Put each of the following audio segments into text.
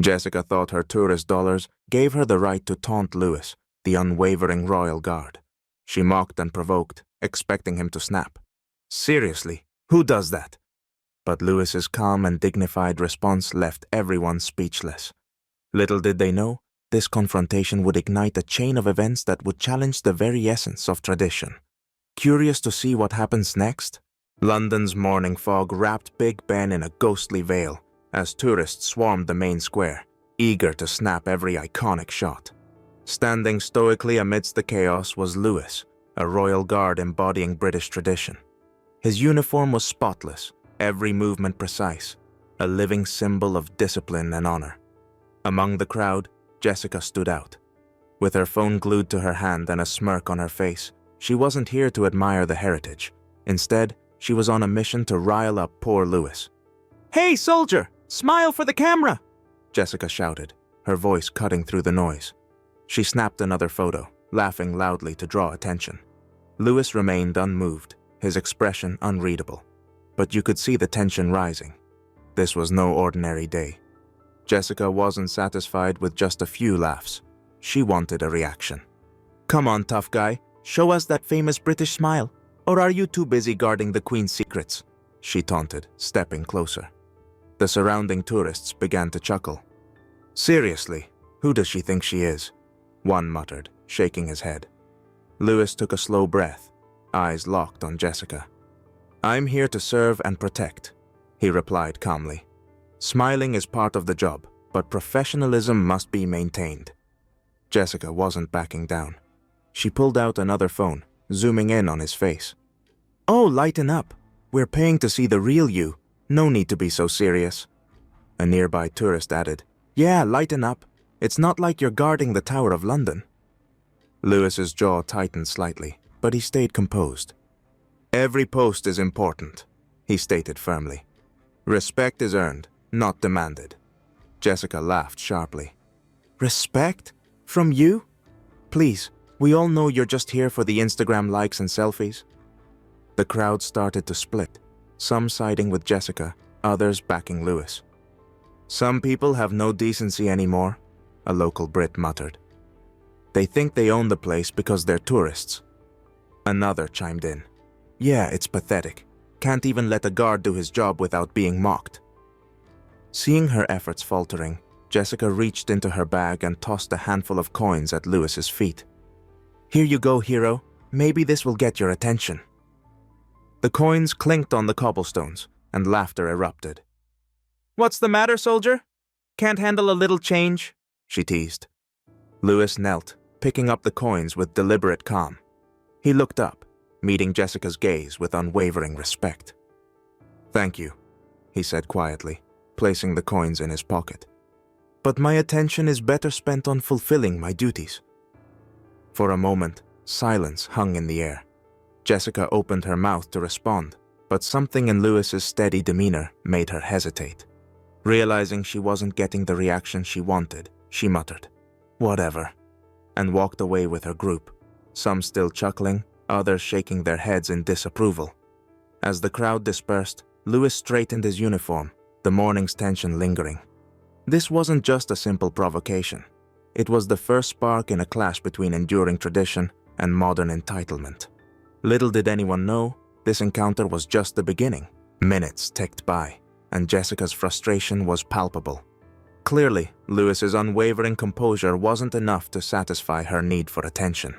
Jessica thought her tourist dollars gave her the right to taunt Lewis, the unwavering royal guard. She mocked and provoked, expecting him to snap. Seriously, who does that? But Lewis's calm and dignified response left everyone speechless. Little did they know, this confrontation would ignite a chain of events that would challenge the very essence of tradition. Curious to see what happens next? London's morning fog wrapped Big Ben in a ghostly veil as tourists swarmed the main square, eager to snap every iconic shot. Standing stoically amidst the chaos was Lewis, a royal guard embodying British tradition. His uniform was spotless, every movement precise, a living symbol of discipline and honor. Among the crowd, Jessica stood out. With her phone glued to her hand and a smirk on her face, she wasn't here to admire the heritage. Instead, she was on a mission to rile up poor Lewis. "Hey, soldier! Smile for the camera!" Jessica shouted, her voice cutting through the noise. She snapped another photo, laughing loudly to draw attention. Lewis remained unmoved, his expression unreadable. But you could see the tension rising. This was no ordinary day. Jessica wasn't satisfied with just a few laughs. She wanted a reaction. "Come on, tough guy, show us that famous British smile. Or are you too busy guarding the Queen's secrets?" she taunted, stepping closer. The surrounding tourists began to chuckle. "Seriously, who does she think she is?" one muttered, shaking his head. Lewis took a slow breath, eyes locked on Jessica. "I'm here to serve and protect," he replied calmly. "Smiling is part of the job, but professionalism must be maintained." Jessica wasn't backing down. She pulled out another phone, zooming in on his face. "Oh, lighten up. We're paying to see the real you. No need to be so serious." A nearby tourist added, "Yeah, lighten up. It's not like you're guarding the Tower of London." Lewis's jaw tightened slightly, but he stayed composed. "Every post is important," he stated firmly. "Respect is earned, not demanded." Jessica laughed sharply. "Respect? From you? Please, we all know you're just here for the Instagram likes and selfies." The crowd started to split, some siding with Jessica, others backing Lewis. "Some people have no decency anymore," a local Brit muttered. "They think they own the place because they're tourists." Another chimed in. "Yeah, it's pathetic. Can't even let a guard do his job without being mocked." Seeing her efforts faltering, Jessica reached into her bag and tossed a handful of coins at Lewis's feet. "Here you go, hero. Maybe this will get your attention." The coins clinked on the cobblestones, and laughter erupted. "What's the matter, soldier? Can't handle a little change?" she teased. Lewis knelt, picking up the coins with deliberate calm. He looked up, meeting Jessica's gaze with unwavering respect. "Thank you," he said quietly, placing the coins in his pocket. "But my attention is better spent on fulfilling my duties." For a moment, silence hung in the air. Jessica opened her mouth to respond, but something in Lewis's steady demeanor made her hesitate. Realizing she wasn't getting the reaction she wanted, she muttered, "Whatever," and walked away with her group, some still chuckling, others shaking their heads in disapproval. As the crowd dispersed, Lewis straightened his uniform, the morning's tension lingering. This wasn't just a simple provocation. It was the first spark in a clash between enduring tradition and modern entitlement. Little did anyone know, this encounter was just the beginning. Minutes ticked by, and Jessica's frustration was palpable. Clearly, Lewis's unwavering composure wasn't enough to satisfy her need for attention.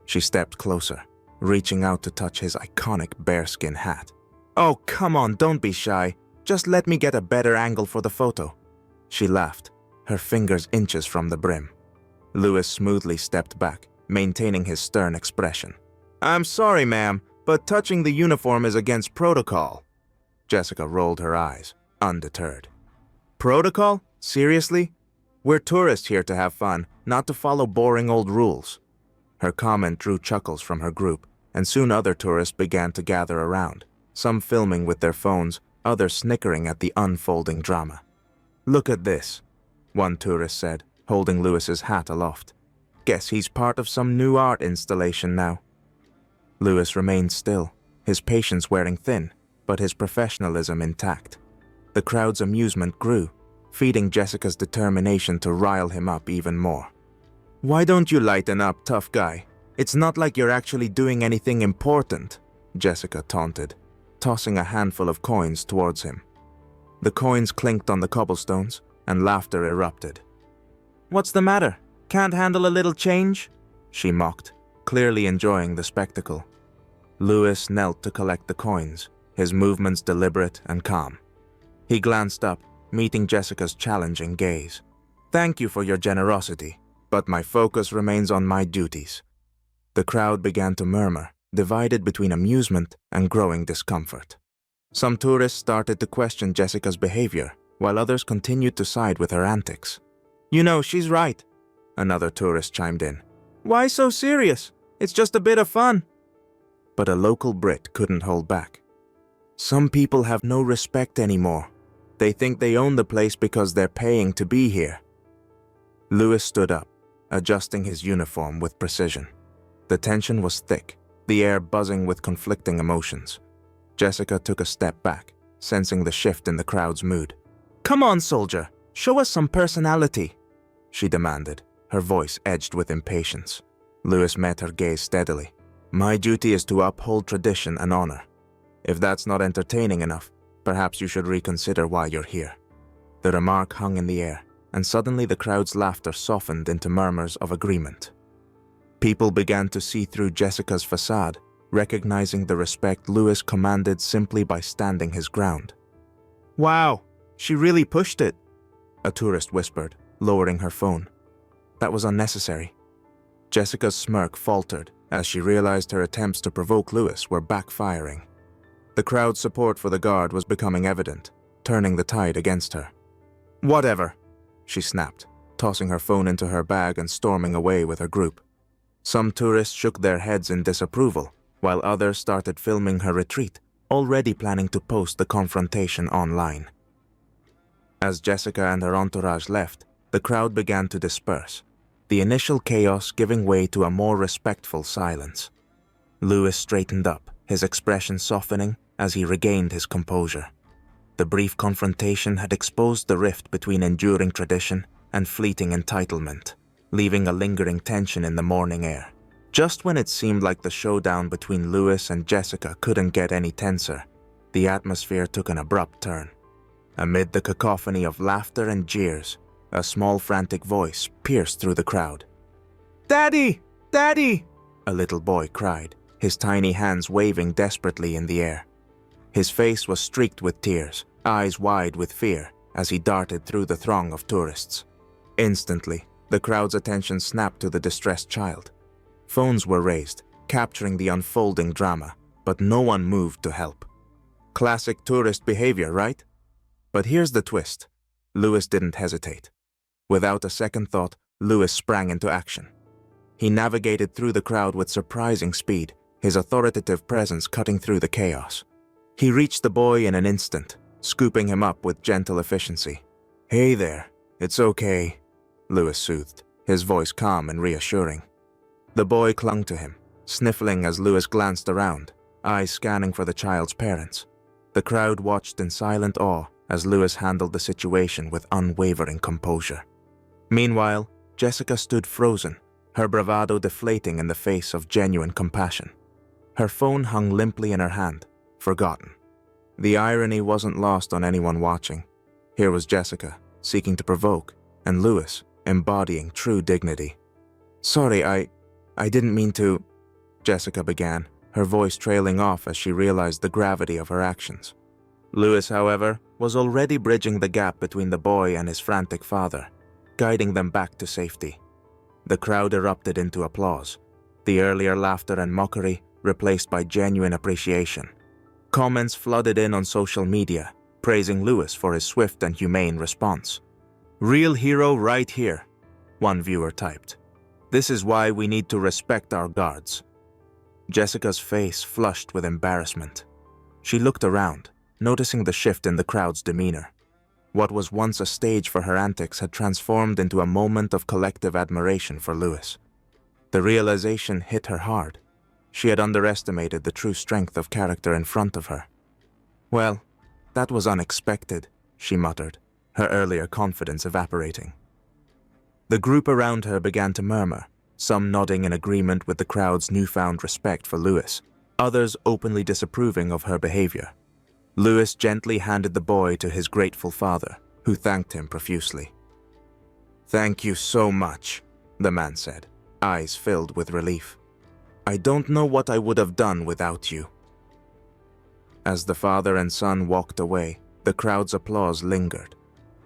She stepped closer, reaching out to touch his iconic bearskin hat. "Oh, come on, don't be shy. Just let me get a better angle for the photo." She laughed, her fingers inches from the brim. Lewis smoothly stepped back, maintaining his stern expression. "I'm sorry, ma'am, but touching the uniform is against protocol." Jessica rolled her eyes, undeterred. "Protocol? Seriously? We're tourists here to have fun, not to follow boring old rules." Her comment drew chuckles from her group, and soon other tourists began to gather around, some filming with their phones, others snickering at the unfolding drama. "Look at this," one tourist said, holding Lewis's hat aloft. "Guess he's part of some new art installation now." Lewis remained still, his patience wearing thin, but his professionalism intact. The crowd's amusement grew, feeding Jessica's determination to rile him up even more. "Why don't you lighten up, tough guy? It's not like you're actually doing anything important," Jessica taunted, tossing a handful of coins towards him. The coins clinked on the cobblestones, and laughter erupted. "What's the matter? Can't handle a little change?" she mocked, clearly enjoying the spectacle. Lewis knelt to collect the coins, his movements deliberate and calm. He glanced up, meeting Jessica's challenging gaze. "Thank you for your generosity, but my focus remains on my duties." The crowd began to murmur, divided between amusement and growing discomfort. Some tourists started to question Jessica's behavior, while others continued to side with her antics. "You know, she's right," another tourist chimed in. "Why so serious? It's just a bit of fun." But a local Brit couldn't hold back. "Some people have no respect anymore. They think they own the place because they're paying to be here." Lewis stood up, adjusting his uniform with precision. The tension was thick, the air buzzing with conflicting emotions. Jessica took a step back, sensing the shift in the crowd's mood. "Come on, soldier, show us some personality," she demanded, her voice edged with impatience. Lewis met her gaze steadily. "My duty is to uphold tradition and honor. If that's not entertaining enough, perhaps you should reconsider why you're here." The remark hung in the air, and suddenly the crowd's laughter softened into murmurs of agreement. People began to see through Jessica's facade, recognizing the respect Lewis commanded simply by standing his ground. "Wow, she really pushed it," a tourist whispered, lowering her phone. "That was unnecessary." Jessica's smirk faltered as she realized her attempts to provoke Lewis were backfiring. The crowd's support for the guard was becoming evident, turning the tide against her. "Whatever," she snapped, tossing her phone into her bag and storming away with her group. Some tourists shook their heads in disapproval, while others started filming her retreat, already planning to post the confrontation online. As Jessica and her entourage left, the crowd began to disperse, the initial chaos giving way to a more respectful silence. Lewis straightened up, his expression softening as he regained his composure. The brief confrontation had exposed the rift between enduring tradition and fleeting entitlement, leaving a lingering tension in the morning air. Just when it seemed like the showdown between Lewis and Jessica couldn't get any tenser, the atmosphere took an abrupt turn. Amid the cacophony of laughter and jeers, a small frantic voice pierced through the crowd. "Daddy! Daddy!" a little boy cried, his tiny hands waving desperately in the air. His face was streaked with tears, eyes wide with fear, as he darted through the throng of tourists. Instantly, the crowd's attention snapped to the distressed child. Phones were raised, capturing the unfolding drama, but no one moved to help. Classic tourist behavior, right? But here's the twist. Lewis didn't hesitate. Without a second thought, Lewis sprang into action. He navigated through the crowd with surprising speed, his authoritative presence cutting through the chaos. He reached the boy in an instant, scooping him up with gentle efficiency. "Hey there, it's okay," Lewis soothed, his voice calm and reassuring. The boy clung to him, sniffling as Lewis glanced around, eyes scanning for the child's parents. The crowd watched in silent awe as Lewis handled the situation with unwavering composure. Meanwhile, Jessica stood frozen, her bravado deflating in the face of genuine compassion. Her phone hung limply in her hand, forgotten. The irony wasn't lost on anyone watching. Here was Jessica, seeking to provoke, and Lewis, embodying true dignity. "Sorry, I didn't mean to," Jessica began, her voice trailing off as she realized the gravity of her actions. Lewis, however, was already bridging the gap between the boy and his frantic father, guiding them back to safety. The crowd erupted into applause, the earlier laughter and mockery replaced by genuine appreciation. Comments flooded in on social media, praising Lewis for his swift and humane response. "Real hero right here," one viewer typed. "This is why we need to respect our guards." Jessica's face flushed with embarrassment. She looked around, noticing the shift in the crowd's demeanor. What was once a stage for her antics had transformed into a moment of collective admiration for Lewis. The realization hit her hard. She had underestimated the true strength of character in front of her. "Well, that was unexpected," she muttered, her earlier confidence evaporating. The group around her began to murmur, some nodding in agreement with the crowd's newfound respect for Lewis, others openly disapproving of her behavior. Lewis gently handed the boy to his grateful father, who thanked him profusely. "Thank you so much," the man said, eyes filled with relief. "I don't know what I would have done without you." As the father and son walked away, the crowd's applause lingered,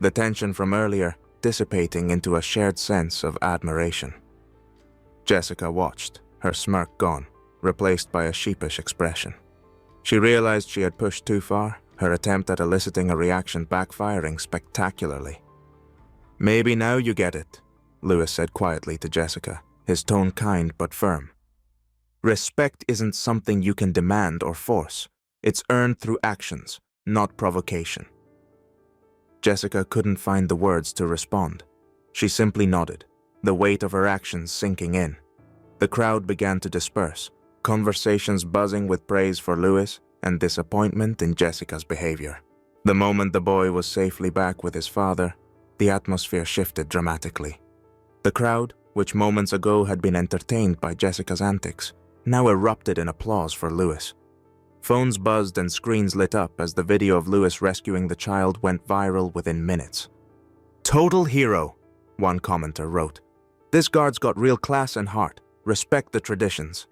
the tension from earlier dissipating into a shared sense of admiration. Jessica watched, her smirk gone, replaced by a sheepish expression. She realized she had pushed too far, her attempt at eliciting a reaction backfiring spectacularly. "Maybe now you get it," Lewis said quietly to Jessica, his tone kind but firm. "Respect isn't something you can demand or force. It's earned through actions, not provocation." Jessica couldn't find the words to respond. She simply nodded, the weight of her actions sinking in. The crowd began to disperse, conversations buzzing with praise for Lewis and disappointment in Jessica's behavior. The moment the boy was safely back with his father, the atmosphere shifted dramatically. The crowd, which moments ago had been entertained by Jessica's antics, now erupted in applause for Lewis. Phones buzzed and screens lit up as the video of Lewis rescuing the child went viral within minutes. "Total hero," one commenter wrote. "This guard's got real class and heart. Respect the traditions."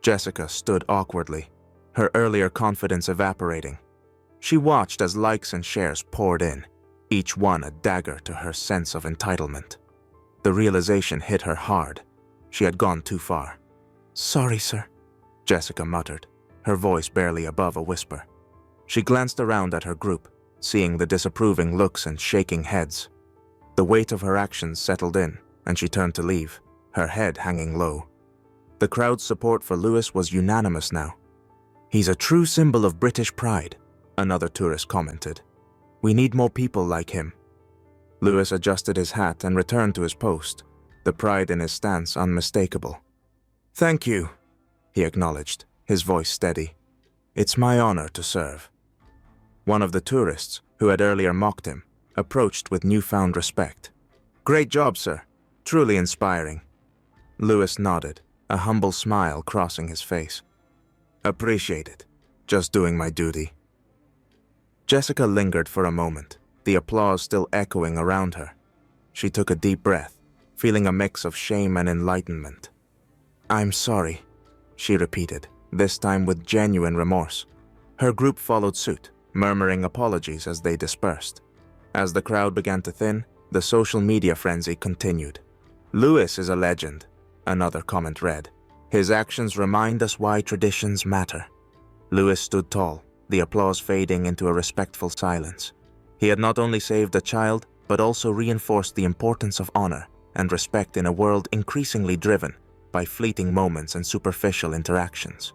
Jessica stood awkwardly, her earlier confidence evaporating. She watched as likes and shares poured in, each one a dagger to her sense of entitlement. The realization hit her hard. She had gone too far. "Sorry, sir," Jessica muttered, her voice barely above a whisper. She glanced around at her group, seeing the disapproving looks and shaking heads. The weight of her actions settled in, and she turned to leave, her head hanging low. The crowd's support for Lewis was unanimous now. "He's a true symbol of British pride," another tourist commented. "We need more people like him." Lewis adjusted his hat and returned to his post, the pride in his stance unmistakable. "Thank you," he acknowledged, his voice steady. "It's my honor to serve." One of the tourists, who had earlier mocked him, approached with newfound respect. "Great job, sir. Truly inspiring." Lewis nodded, a humble smile crossing his face. "Appreciate it. Just doing my duty." Jessica lingered for a moment, the applause still echoing around her. She took a deep breath, feeling a mix of shame and enlightenment. "I'm sorry," she repeated, this time with genuine remorse. Her group followed suit, murmuring apologies as they dispersed. As the crowd began to thin, the social media frenzy continued. "Lewis is a legend," another comment read. "His actions remind us why traditions matter." Lewis stood tall, the applause fading into a respectful silence. He had not only saved a child, but also reinforced the importance of honor and respect in a world increasingly driven by fleeting moments and superficial interactions.